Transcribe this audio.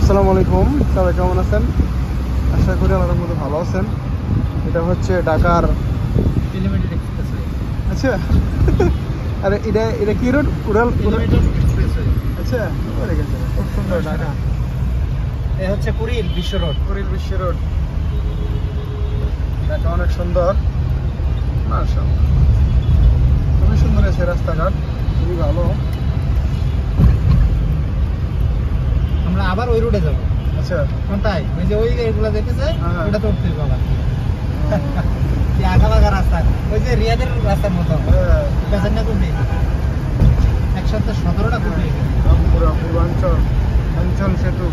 আসসালামু আলাইকুম, সবাই কেমন আছেন? আশা করি আমাদের মধ্যে ভালো আছেন। এটা হচ্ছে ঢাকার এলিভেটেড এক্সপ্রেসওয়ে। আচ্ছা আরে এটা এটা কি রোড? উড়াল এলিভেটেড এক্সপ্রেসওয়ে। আচ্ছা, পড়ে গেছে। খুব সুন্দর ঢাকা। এ হচ্ছে পুরীর বিশ্ব রোড। পুরীর বিশ্ব রোড। ঢাকা অনেক সুন্দর, মাশাআল্লাহ। খুবই সুন্দর আছে রাস্তাঘাট, খুবই ভালো। আমরা আবার ওই রোডে যাবো। আচ্ছা, কোনটাই? ওই যে ওই গাড়িগুলো দেখেছে, হ্যাঁ। ওটা তো উঠতে বাবা। কি আগা লাগা রাস্তা, ওই যে রিয়াদের রাস্তার মতো। হ্যাঁ, পেছনটা কোনটি? একসাথে 17টা কোটি। রামপুরা পূর্বাঞ্চল অঞ্চল সেতু।